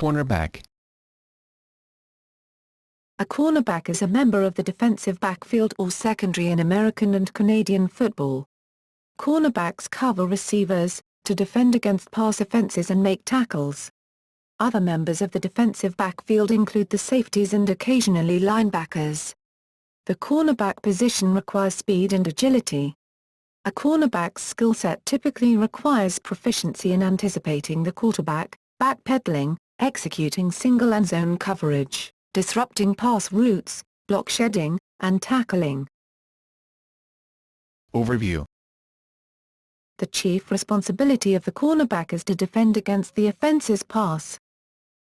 Cornerback. A cornerback is a member of the defensive backfield or secondary in American and Canadian football. Cornerbacks cover receivers, to defend against pass offenses and make tackles. Other members of the defensive backfield include the safeties and occasionally linebackers. The cornerback position requires speed and agility. A cornerback's skill set typically requires proficiency in anticipating the quarterback, backpedaling, executing single and zone coverage, disrupting pass routes, block shedding, and tackling. Overview. The chief responsibility of the cornerback is to defend against the offense's pass.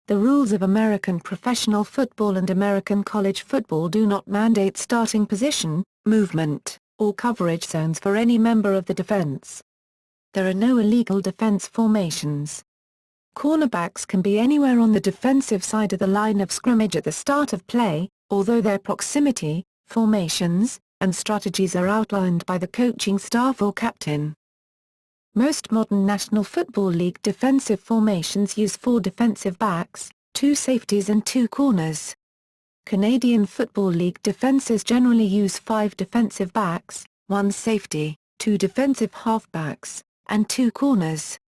The rules of American professional football and American college football do not mandate starting position, movement, or coverage zones for any member of the defense. There are no illegal defense formations. Cornerbacks can be anywhere on the defensive side of the line of scrimmage at the start of play, although their proximity, formations, and strategies are outlined by the coaching staff or captain. Most modern National Football League defensive formations use 4 defensive backs, 2 safeties and 2 corners. Canadian Football League defenses generally use 5 defensive backs, 1 safety, 2 defensive halfbacks, and 2 corners.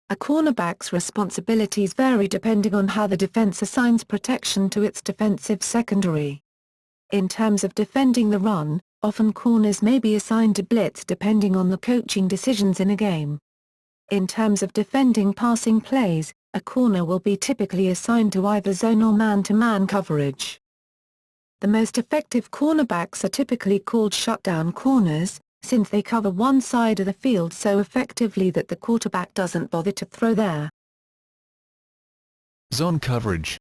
A cornerback's responsibilities vary depending on how the defense assigns protection to its defensive secondary. In terms of defending the run, often corners may be assigned to blitz depending on the coaching decisions in a game. In terms of defending passing plays, a corner will be typically assigned to either zone or man-to-man coverage. The most effective cornerbacks are typically called shutdown corners, since they cover one side of the field so effectively that the quarterback doesn't bother to throw there. Zone coverage.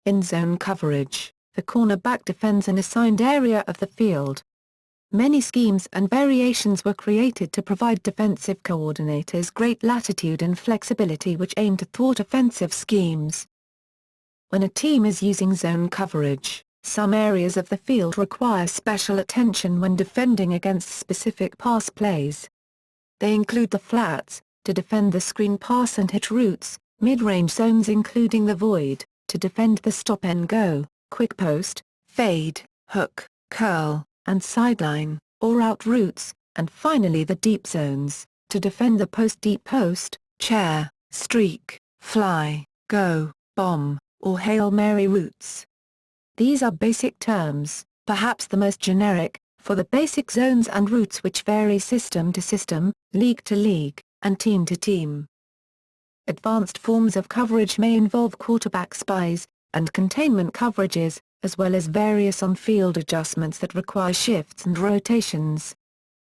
In zone coverage, the cornerback defends an assigned area of the field. Many schemes and variations were created to provide defensive coordinators great latitude and flexibility which aim to thwart offensive schemes. When a team is using zone coverage, some areas of the field require special attention when defending against specific pass plays. They include the flats, to defend the screen pass and hit routes, mid-range zones including the void, to defend the stop and go, quick post, fade, hook, curl, and sideline, or out routes, and finally the deep zones, to defend the post deep post, chair, streak, fly, go, bomb, or Hail Mary routes. These are basic terms, perhaps the most generic, for the basic zones and routes which vary system to system, league to league, and team to team. Advanced forms of coverage may involve quarterback spies, and containment coverages, as well as various on-field adjustments that require shifts and rotations.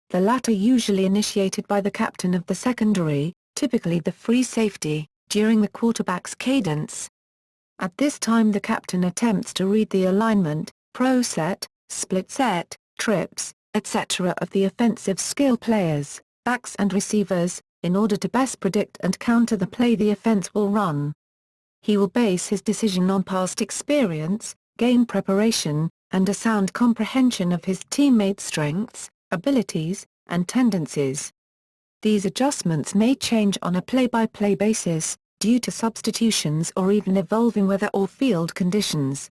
The latter usually initiated by the captain of the secondary, typically the free safety, during the quarterback's cadence. At this time the captain attempts to read the alignment, pro set, split set, trips, etc. of the offensive skill players, backs and receivers, in order to best predict and counter the play the offense will run. He will base his decision on past experience, game preparation, and a sound comprehension of his teammates' strengths, abilities, and tendencies. These adjustments may change on a play-by-play basis, due to substitutions or even evolving weather or field conditions.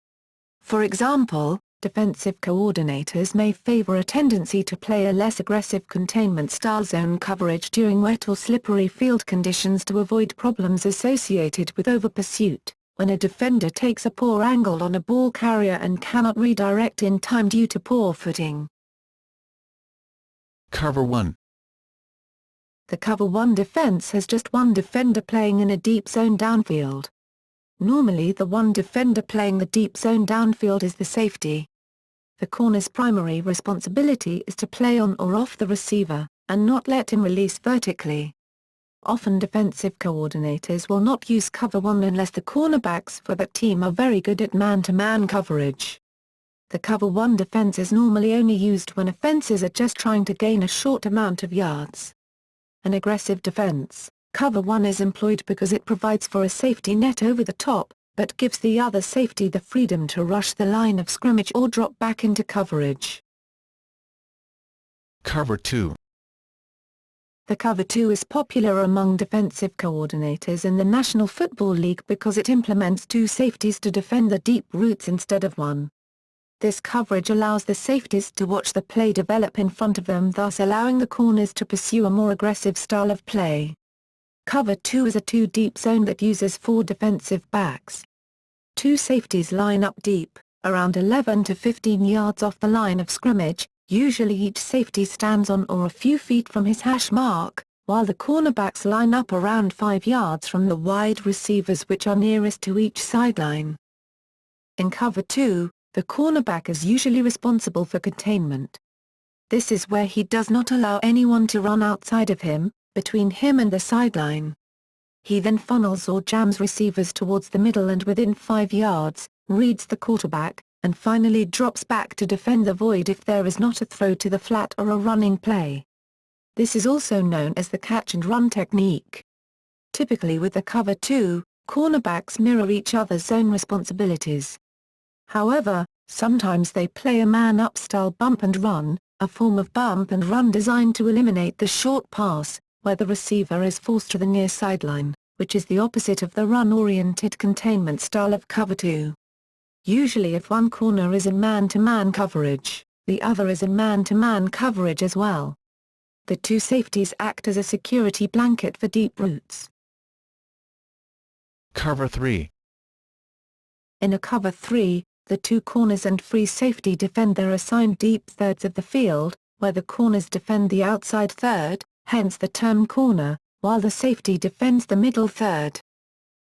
For example, defensive coordinators may favor a tendency to play a less aggressive containment-style zone coverage during wet or slippery field conditions to avoid problems associated with over-pursuit, when a defender takes a poor angle on a ball carrier and cannot redirect in time due to poor footing. Cover 1. The Cover 1 defense has just one defender playing in a deep zone downfield. Normally the one defender playing the deep zone downfield is the safety. The corner's primary responsibility is to play on or off the receiver, and not let him release vertically. Often defensive coordinators will not use Cover 1 unless the cornerbacks for that team are very good at man-to-man coverage. The Cover 1 defense is normally only used when offenses are just trying to gain a short amount of yards. An aggressive defense, Cover 1 is employed because it provides for a safety net over the top, but gives the other safety the freedom to rush the line of scrimmage or drop back into coverage. Cover 2. The cover 2 is popular among defensive coordinators in the National Football League because it implements two safeties to defend the deep routes instead of one. This coverage allows the safeties to watch the play develop in front of them, thus allowing the corners to pursue a more aggressive style of play. Cover 2 is a two-deep zone that uses four defensive backs. Two safeties line up deep, around 11 to 15 yards off the line of scrimmage. Usually each safety stands on or a few feet from his hash mark, while the cornerbacks line up around 5 yards from the wide receivers which are nearest to each sideline. In cover 2, the cornerback is usually responsible for containment. This is where he does not allow anyone to run outside of him, between him and the sideline. He then funnels or jams receivers towards the middle and within 5 yards, reads the quarterback, and finally drops back to defend the void if there is not a throw to the flat or a running play. This is also known as the catch-and-run technique. Typically with the cover 2, cornerbacks mirror each other's zone responsibilities. However, sometimes they play a man-up style bump and run, a form of bump and run designed to eliminate the short pass, where the receiver is forced to the near sideline, which is the opposite of the run-oriented containment style of cover 2. Usually if one corner is in man-to-man coverage, the other is in man-to-man coverage as well. The two safeties act as a security blanket for deep routes. Cover 3. In a cover 3, the two corners and free safety defend their assigned deep thirds of the field, where the corners defend the outside third, hence the term corner, while the safety defends the middle third.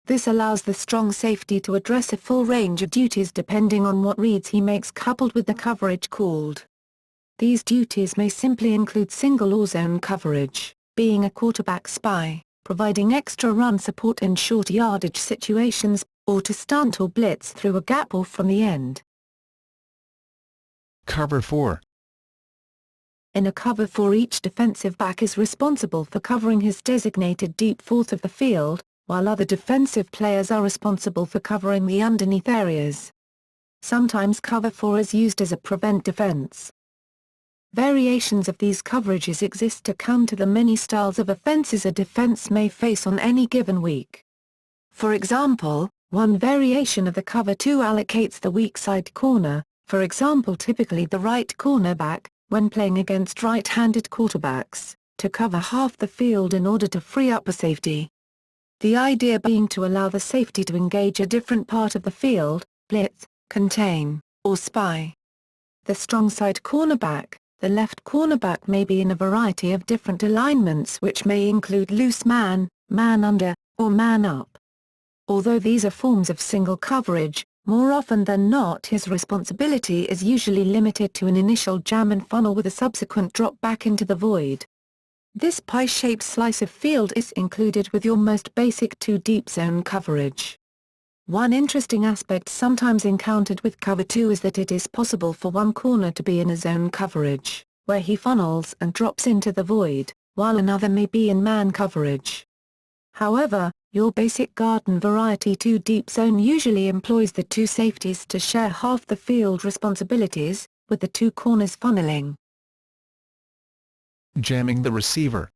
This allows the strong safety to address a full range of duties depending on what reads he makes coupled with the coverage called. These duties may simply include single or zone coverage, being a quarterback spy, providing extra run support in short yardage situations, or to stunt or blitz through a gap or from the end. Cover 4. In a cover 4, each defensive back is responsible for covering his designated deep fourth of the field, while other defensive players are responsible for covering the underneath areas. Sometimes cover 4 is used as a prevent defense. Variations of these coverages exist to counter the many styles of offenses a defense may face on any given week. For example, one variation of the cover 2 allocates the weak side corner, for example typically the right cornerback, when playing against right-handed quarterbacks, to cover half the field in order to free up a safety. The idea being to allow the safety to engage a different part of the field, blitz, contain, or spy. The strong side cornerback, the left cornerback may be in a variety of different alignments which may include loose man, man under, or man up. Although these are forms of single coverage, more often than not his responsibility is usually limited to an initial jam and funnel with a subsequent drop back into the void. This pie-shaped slice of field is included with your most basic two-deep zone coverage. One interesting aspect sometimes encountered with cover 2 is that it is possible for one corner to be in a zone coverage, where he funnels and drops into the void, while another may be in man coverage. However, your basic garden variety two-deep zone usually employs the two safeties to share half the field responsibilities, with the two corners funneling. Jamming the receiver.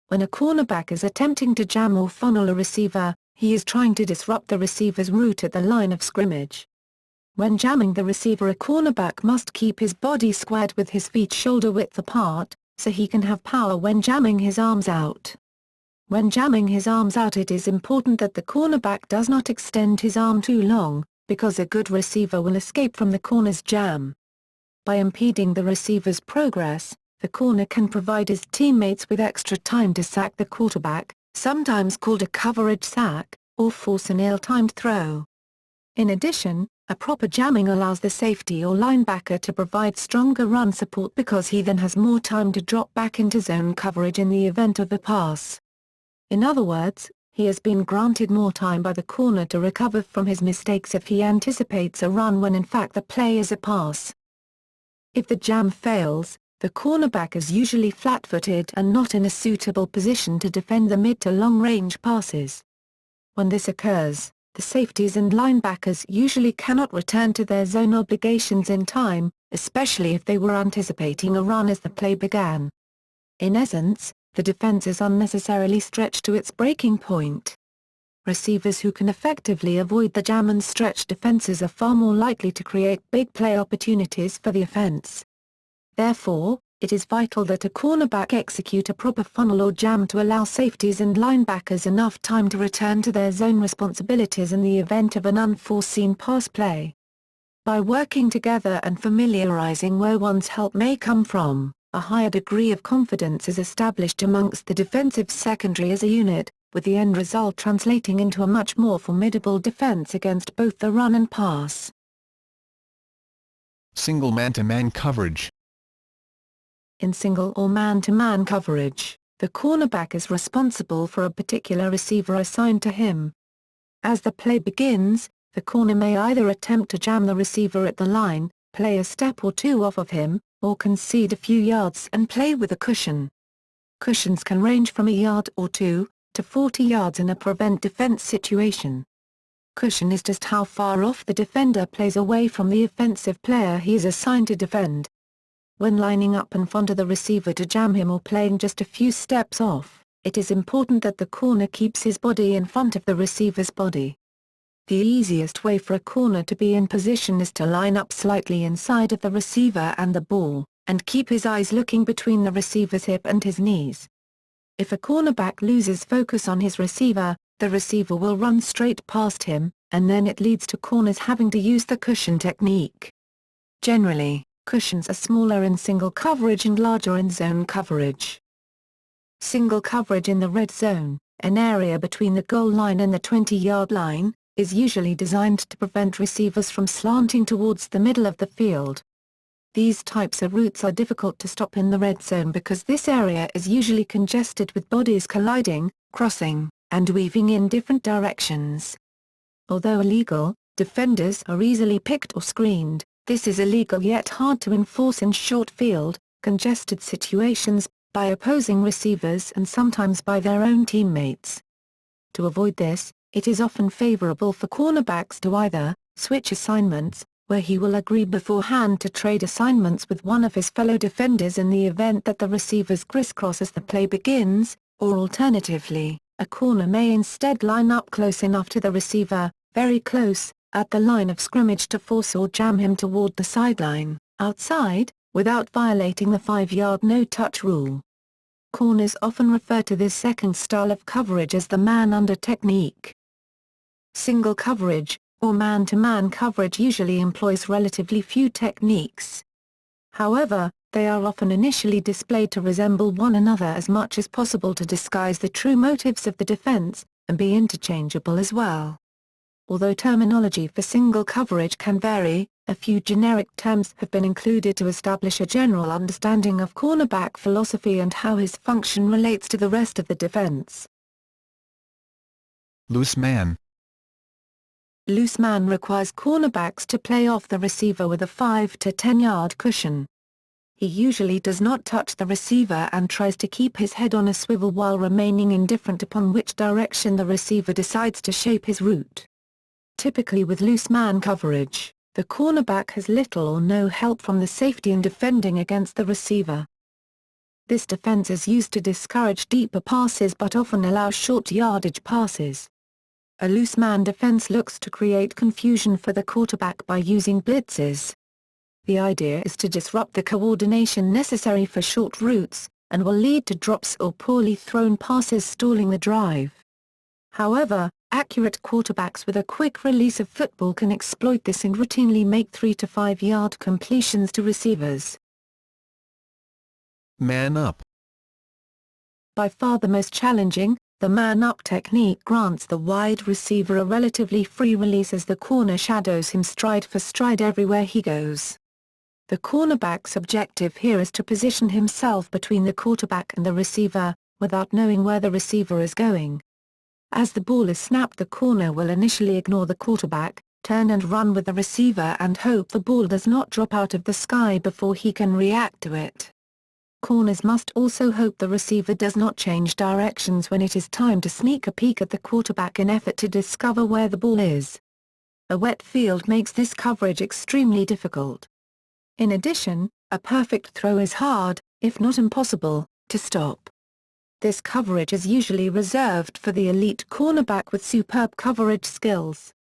When a cornerback is attempting to jam or funnel a receiver, he is trying to disrupt the receiver's route at the line of scrimmage. When jamming the receiver, a cornerback must keep his body squared with his feet shoulder width apart, so he can have power when jamming his arms out. When jamming his arms out, it is important that the cornerback does not extend his arm too long, because a good receiver will escape from the corner's jam. By impeding the receiver's progress, the corner can provide his teammates with extra time to sack the quarterback, sometimes called a coverage sack, or force an ill-timed throw. In addition, a proper jamming allows the safety or linebacker to provide stronger run support because he then has more time to drop back into zone coverage in the event of a pass. In other words, he has been granted more time by the corner to recover from his mistakes if he anticipates a run when in fact the play is a pass. If the jam fails, the cornerback is usually flat-footed and not in a suitable position to defend the mid to long-range passes. When this occurs, the safeties and linebackers usually cannot return to their zone obligations in time, especially if they were anticipating a run as the play began. In essence, the defense is unnecessarily stretched to its breaking point. Receivers who can effectively avoid the jam and stretch defenses are far more likely to create big play opportunities for the offense. Therefore, it is vital that a cornerback execute a proper funnel or jam to allow safeties and linebackers enough time to return to their zone responsibilities in the event of an unforeseen pass play. By working together and familiarizing where one's help may come from, a higher degree of confidence is established amongst the defensive secondary as a unit, with the end result translating into a much more formidable defense against both the run and pass. Single man-to-man coverage. In single or man-to-man coverage, the cornerback is responsible for a particular receiver assigned to him. As the play begins, the corner may either attempt to jam the receiver at the line, play a step or two off of him, or concede a few yards and play with a cushion. Cushions can range from a yard or two, to 40 yards in a prevent defense situation. Cushion is just how far off the defender plays away from the offensive player he is assigned to defend. When lining up in front of the receiver to jam him or playing just a few steps off, it is important that the corner keeps his body in front of the receiver's body. The easiest way for a corner to be in position is to line up slightly inside of the receiver and the ball, and keep his eyes looking between the receiver's hip and his knees. If a cornerback loses focus on his receiver, the receiver will run straight past him, and then it leads to corners having to use the cushion technique. Generally, cushions are smaller in single coverage and larger in zone coverage. Single coverage in the red zone, an area between the goal line and the 20-yard line, is usually designed to prevent receivers from slanting towards the middle of the field. These types of routes are difficult to stop in the red zone because this area is usually congested with bodies colliding, crossing, and weaving in different directions. Although illegal, defenders are easily picked or screened. This is illegal yet hard to enforce in short field, congested situations, by opposing receivers and sometimes by their own teammates. To avoid this, it is often favorable for cornerbacks to either switch assignments, where he will agree beforehand to trade assignments with one of his fellow defenders in the event that the receivers crisscross as the play begins, or alternatively, a corner may instead line up close enough to the receiver, very close, at the line of scrimmage to force or jam him toward the sideline, outside, without violating the 5-yard no-touch rule. Corners often refer to this second style of coverage as the man-under technique. Single coverage, or man-to-man coverage usually employs relatively few techniques. However, they are often initially displayed to resemble one another as much as possible to disguise the true motives of the defense, and be interchangeable as well. Although terminology for single coverage can vary, a few generic terms have been included to establish a general understanding of cornerback philosophy and how his function relates to the rest of the defense. Loose man. Loose man requires cornerbacks to play off the receiver with a 5 to 10-yard cushion. He usually does not touch the receiver and tries to keep his head on a swivel while remaining indifferent upon which direction the receiver decides to shape his route. Typically with loose man coverage, the cornerback has little or no help from the safety in defending against the receiver. This defense is used to discourage deeper passes but often allows short yardage passes. A loose man defense looks to create confusion for the quarterback by using blitzes. The idea is to disrupt the coordination necessary for short routes, and will lead to drops or poorly thrown passes stalling the drive. However, accurate quarterbacks with a quick release of football can exploit this and routinely make 3 to 5-yard completions to receivers. Man up. By far the most challenging, the man-up technique grants the wide receiver a relatively free release as the corner shadows him stride for stride everywhere he goes. The cornerback's objective here is to position himself between the quarterback and the receiver, without knowing where the receiver is going. As the ball is snapped, the corner will initially ignore the quarterback, turn and run with the receiver and hope the ball does not drop out of the sky before he can react to it. Corners must also hope the receiver does not change directions when it is time to sneak a peek at the quarterback in effort to discover where the ball is. A wet field makes this coverage extremely difficult. In addition, a perfect throw is hard, if not impossible, to stop. This coverage is usually reserved for the elite cornerback with superb coverage skills.